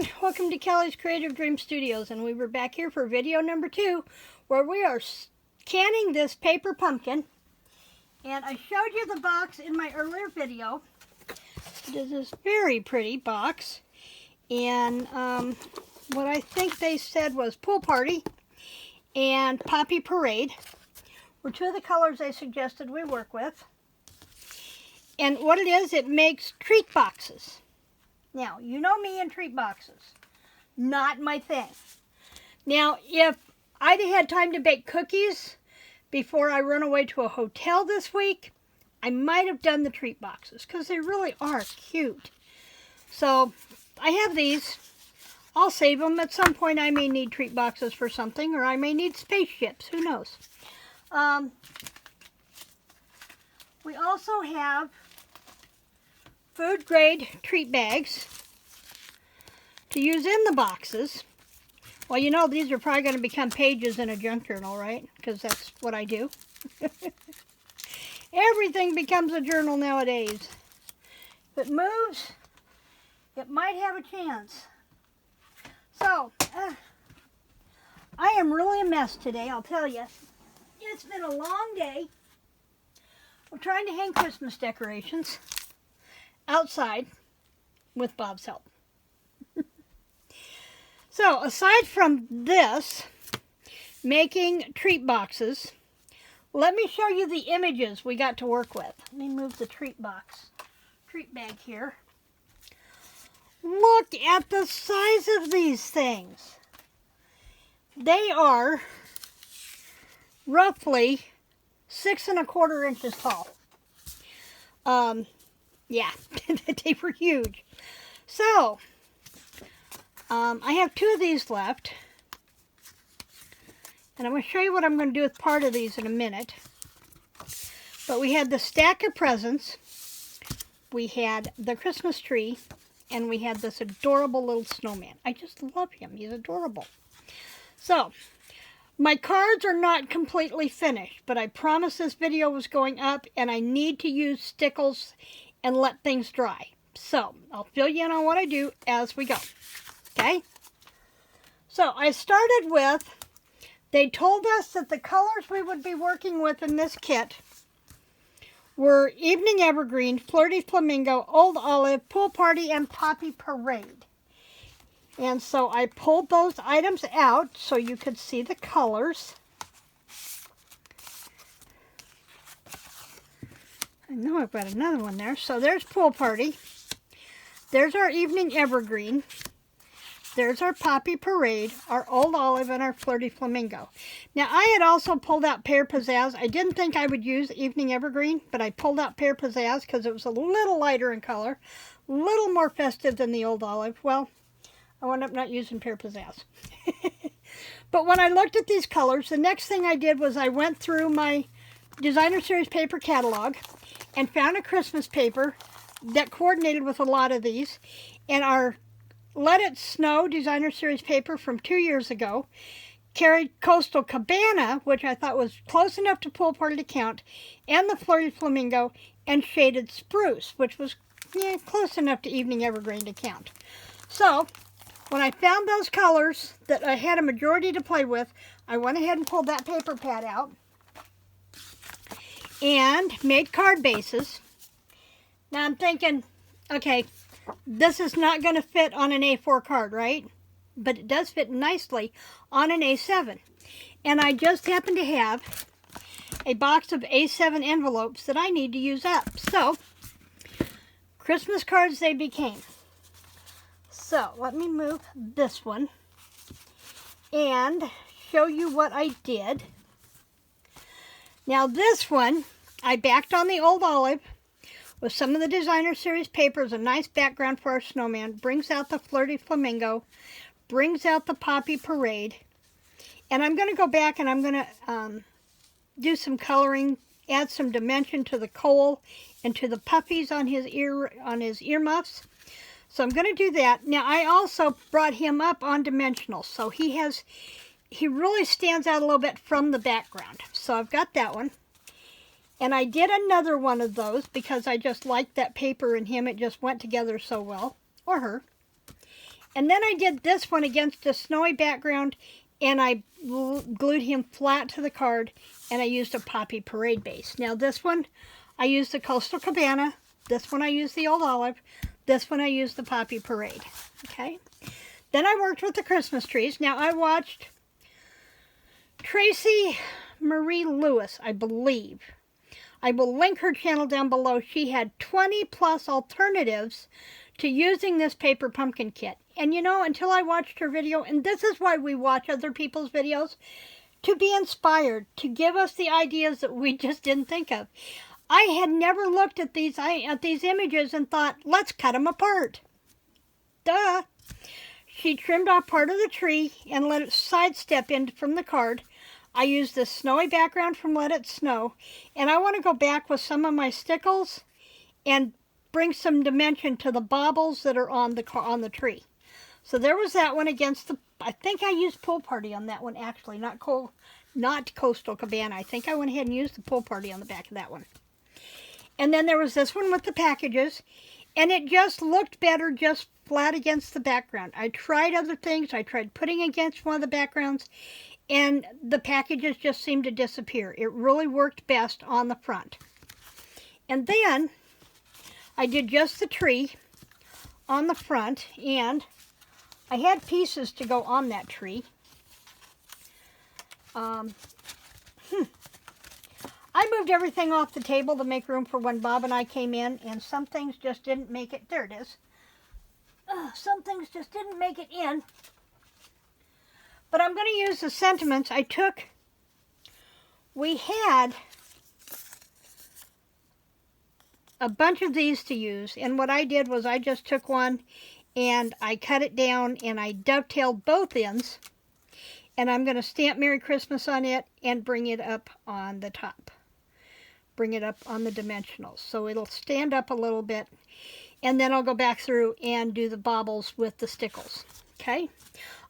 everyone, welcome to Kelly's Creative Dream Studios, and we were back here for video number 2 where we are canning this paper pumpkin. And I showed you the box in my earlier video. It is this very pretty box, and what I think they said was Pool Party and Poppy Parade were two of the colors they suggested we work with. And what it is, it makes treat boxes. Now, you know me and treat boxes. Not my thing. Now, if I'd had time to bake cookies before I run away to a hotel this week, I might have done the treat boxes because they really are cute. So, I have these. I'll save them. At some point, I may need treat boxes for something, or I may need spaceships. Who knows? We also have food grade treat bags to use in the boxes. Well, you know, these are probably going to become pages in a junk journal, right? Because that's what I do. Everything becomes a journal nowadays. If it moves, it might have a chance. So, I am really a mess today, I'll tell you. It's been a long day. We're trying to hang Christmas decorations outside with Bob's help. So, aside from this, making treat boxes, let me show you the images we got to work with. Let me move the treat bag here. Look at the size of these things. They are roughly 6 1/4 inches tall. Yeah, they were huge. So, I have 2 of these left. And I'm going to show you what I'm going to do with part of these in a minute. But we had the stack of presents. We had the Christmas tree. And we had this adorable little snowman. I just love him. He's adorable. So, my cards are not completely finished, but I promised this video was going up, and I need to use stickles and let things dry. So, I'll fill you in on what I do as we go. Okay? So, I started with, they told us that the colors we would be working with in this kit were Evening Evergreen, Flirty Flamingo, Old Olive, Pool Party, and Poppy Parade. And so I pulled those items out so you could see the colors. I know I've got another one there. So there's Pool Party. There's our Evening Evergreen. There's our Poppy Parade, our Old Olive, and our Flirty Flamingo. Now, I had also pulled out Pear Pizzazz. I didn't think I would use Evening Evergreen, but I pulled out Pear Pizzazz because it was a little lighter in color, a little more festive than the Old Olive. Well, I wound up not using Pear Pizzazz. But when I looked at these colors, the next thing I did was I went through my Designer Series paper catalog and found a Christmas paper that coordinated with a lot of these. And our Let It Snow Designer Series paper from 2 years ago carried Coastal Cabana, which I thought was close enough to Pool Party to count, and the Flirty Flamingo, and Shaded Spruce, which was close enough to Evening Evergreen to count. So, when I found those colors that I had a majority to play with, I went ahead and pulled that paper pad out and made card bases. Now I'm thinking, okay, this is not going to fit on an A4 card, right? But it does fit nicely on an A7. And I just happen to have a box of A7 envelopes that I need to use up. So, Christmas cards they became. So, let me move this one and show you what I did. Now, this one, I backed on the Old Olive with some of the Designer Series papers, a nice background for our snowman, brings out the Flirty Flamingo, brings out the Poppy Parade. And I'm going to go back and I'm going to do some coloring, add some dimension to the coal and to the puffies on his earmuffs. So I'm going to do that. Now, I also brought him up on dimensional, so he really stands out a little bit from the background. So I've got that one. And I did another one of those because I just liked that paper and him. It just went together so well. Or her. And then I did this one against a snowy background, and I glued him flat to the card, and I used a Poppy Parade base. Now this one, I used the Coastal Cabana. This one I used the Old Olive. This one I used the Poppy Parade. Okay. Then I worked with the Christmas trees. Now I watched Tracy Marie Lewis, I believe. I will link her channel down below. She had 20 plus alternatives to using this paper pumpkin kit. And you know, until I watched her video, and this is why we watch other people's videos, to be inspired, to give us the ideas that we just didn't think of. I had never looked at these images and thought, let's cut them apart. Duh. She trimmed off part of the tree and let it sidestep in from the card. I used this snowy background from Let It Snow, and I want to go back with some of my stickles and bring some dimension to the baubles that are on the tree. So there was that one against the, I think I used Pool Party on that one actually, not Coastal Cabana. I think I went ahead and used the Pool Party on the back of that one. And then there was this one with the packages, and it just looked better just flat against the background. I tried other things. I tried putting against one of the backgrounds, and the packages just seemed to disappear. It really worked best on the front. And then I did just the tree on the front, and I had pieces to go on that tree. I moved everything off the table to make room for when Bob and I came in, and some things just didn't make it. There it is. Some things just didn't make it in. But I'm going to use the sentiments I took. We had a bunch of these to use, and what I did was I just took one and I cut it down and I dovetailed both ends, and I'm going to stamp Merry Christmas on it and bring it up on the top. Bring it up on the dimensionals so it'll stand up a little bit, and then I'll go back through and do the baubles with the stickles. Okay.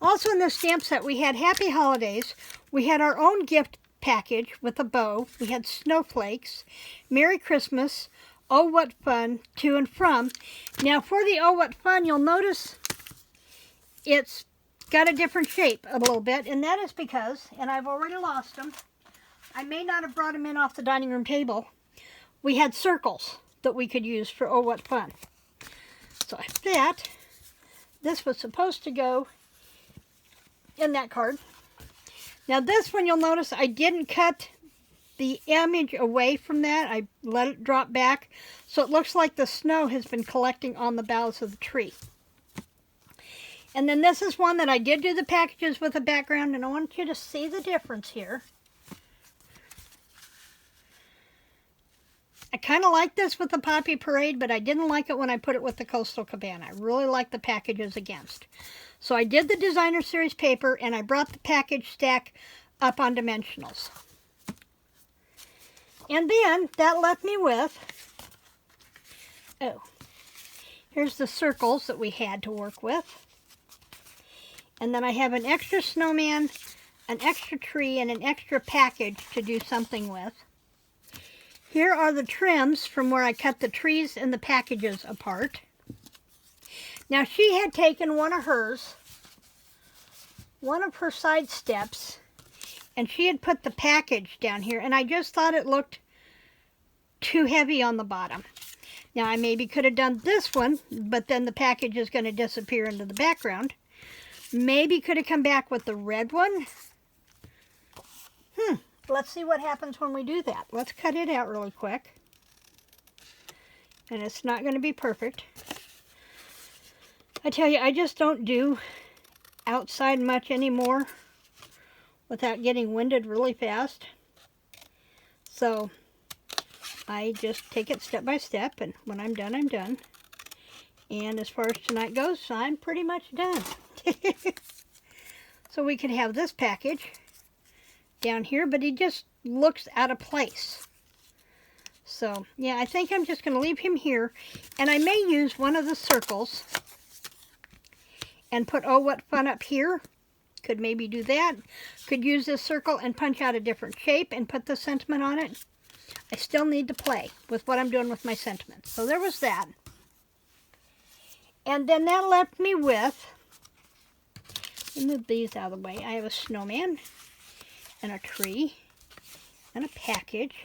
Also in this stamp set we had Happy Holidays. We had our own gift package with a bow. We had snowflakes, Merry Christmas, Oh What Fun, To and From. Now for the Oh What Fun, you'll notice it's got a different shape a little bit, and that is because, and I've already lost them, I may not have brought them in off the dining room table, we had circles that we could use for Oh What Fun. So I have that. This was supposed to go in that card. Now this one, you'll notice I didn't cut the image away from that. I let it drop back, so it looks like the snow has been collecting on the boughs of the tree. And then this is one that I did do the packages with a background, and I want you to see the difference here. I kind of like this with the Poppy Parade, but I didn't like it when I put it with the Coastal Cabana. I really like the packages against. So I did the Designer Series paper, and I brought the package stack up on dimensionals. And then that left me with, here's the circles that we had to work with. And then I have an extra snowman, an extra tree, and an extra package to do something with. Here are the trims from where I cut the trees and the packages apart. Now she had taken one of her side steps, and she had put the package down here, and I just thought it looked too heavy on the bottom. Now I maybe could have done this one, but then the package is going to disappear into the background. Maybe could have come back with the red one. Let's see what happens when we do that. Let's cut it out really quick. And it's not going to be perfect. I tell you, I just don't do outside much anymore without getting winded really fast. So I just take it step by step, and when I'm done, I'm done. And as far as tonight goes, I'm pretty much done. So we could have this package down here, but he just looks out of place. So yeah, I think I'm just going to leave him here, and I may use one of the circles and put Oh What Fun up here. Could maybe do that. Could use this circle and punch out a different shape and put the sentiment on it. I still need to play with what I'm doing with my sentiment. So there was that. And then that left me with Let me move these out of the way. I have a snowman and a tree and a package.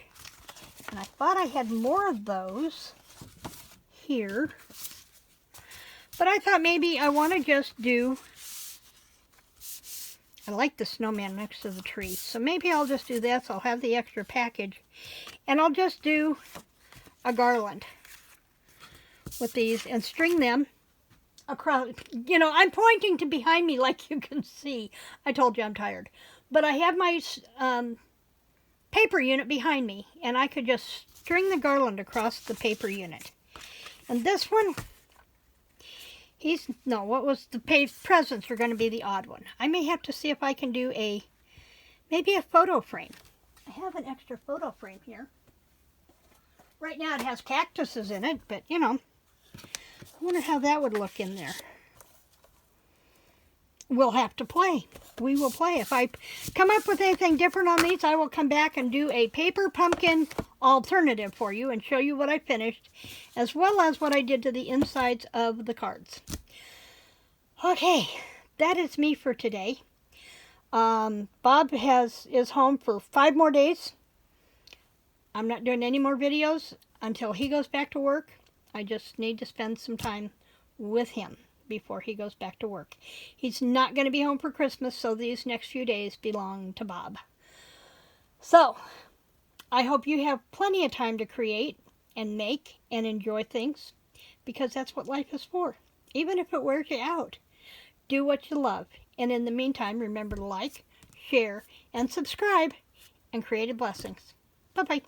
And I thought I had more of those here. But I thought maybe I want to just do, I like the snowman next to the tree. So maybe I'll just do this. I'll have the extra package. And I'll just do a garland with these and string them across. You know, I'm pointing to behind me like you can see. I told you I'm tired. But I have my paper unit behind me, and I could just string the garland across the paper unit. And this one, the presents are going to be the odd one. I may have to see if I can do maybe a photo frame. I have an extra photo frame here. Right now it has cactuses in it, but you know, I wonder how that would look in there. We'll have to play. We will play. If I come up with anything different on these, I will come back and do a paper pumpkin alternative for you and show you what I finished, as well as what I did to the insides of the cards. Okay, that is me for today. Bob is home for 5 more days. I'm not doing any more videos until he goes back to work. I just need to spend some time with him before he goes back to work. He's not going to be home for Christmas, so these next few days belong to Bob. So, I hope you have plenty of time to create and make and enjoy things, because that's what life is for. Even if it wears you out, do what you love. And in the meantime, remember to like, share, and subscribe, and creative blessings. Bye-bye.